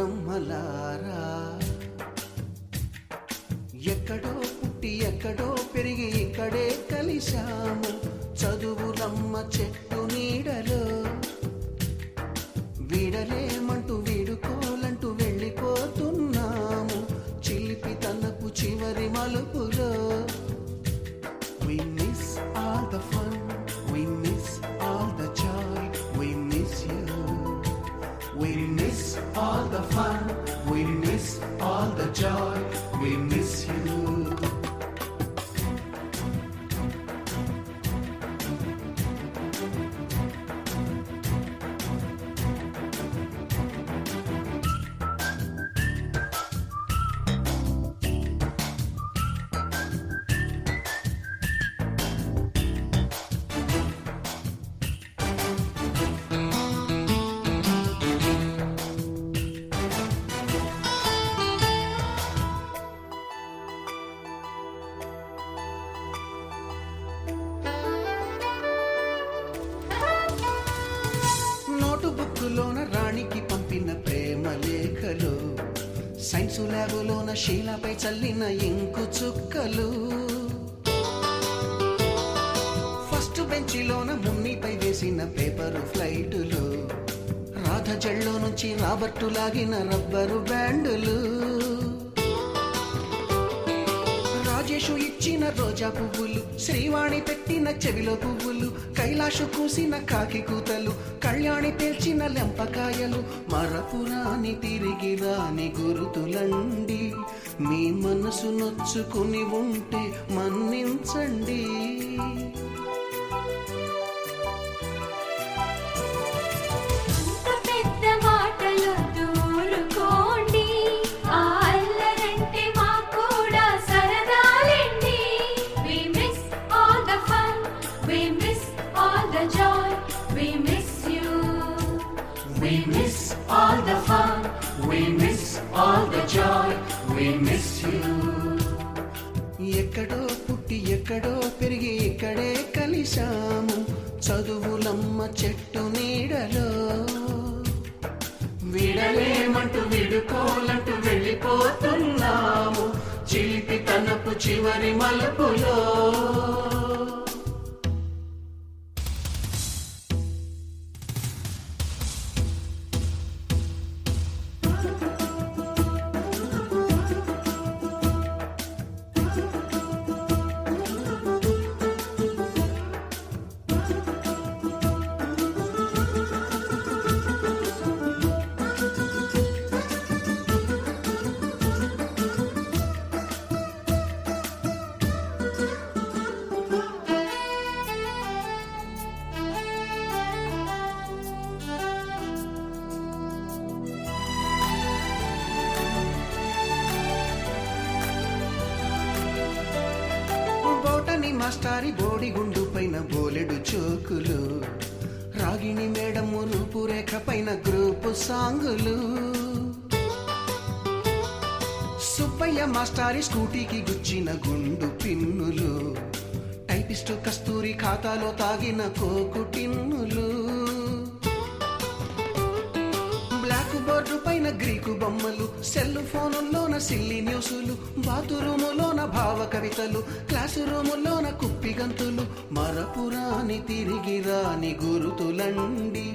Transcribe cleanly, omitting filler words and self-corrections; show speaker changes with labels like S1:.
S1: నమ్మలారా. ఎక్కడో పుట్టి ఎక్కడో పెరిగి ఇక్కడే కలిశాము చదువులమ్మ చెట్టు నీడలో. వీడలేమంటూ వీడుకోలంటూ వెళ్ళిపోతున్నాము చిలిపి తనపు చివరి మలుపులో. We miss all the fun, we miss all the joy, we miss you. We miss all the fun, we miss all the joy, we miss you. బుక్కులోన రాణికి పంపిన ప్రేమ లేఖలు, సైన్సు ల్యాబులోన శీలపై చల్లిన ఇంకు చుక్కలు, ఫస్ట్ బెంచిలోన మున్నిపై వేసిన పేపరు ఫ్లైటులు, రాధ జల్లో నుంచి రాబర్టు లాగిన rubber బ్యాండులు, Rajesh ఇచ్చిన రోజా పువ్వులు, శ్రీవాణి పెట్టిన చెవిలో పువ్వులు, కైలాషు కూసిన కాకి కూతలు, కళ్యాణి పేర్చిన లెంపకాయలు, మరపురాని తిరిగి రాని గురుతులండి. మీ మనసు నొచ్చుకుని ఉంటే మన్నించండి.
S2: We miss all the fun, we miss all the joy, we miss you.
S1: ఎక్కడో పుట్టి ఎక్కడో పెరిగి ఇక్కడే కలిశాము చదువులమ్మ చెట్టు నీడలో.
S2: వీడలేమంటూ విడుకోలంటూ వెళ్ళిపోతున్నాము చిలిపి తనపు చివరి మలుపులో.
S1: మాస్టారి బోడిగుండు పైన బోలెడు చోకులు, రాగిణి మేడము రూపురేఖ పైన గ్రూపు సాంగులు, సుబ్బయ్య మాస్టారి స్కూటీకి గుచ్చిన గుండు పిన్నులు, టైపిస్టు కస్తూరి ఖాతాలో తాగిన కోకు టిన్నులు, బ్లాక్ బోర్డు పైన గ్రీకు బొమ్మలు, సెల్ ఫోనుల్లోన సిల్లి న్యూసులు, బాతురూములోన భావ కవితలు, క్లాసు రూములోన కుప్పిగంతులు, మరపురాని తిరిగి రాని గురుతులండి.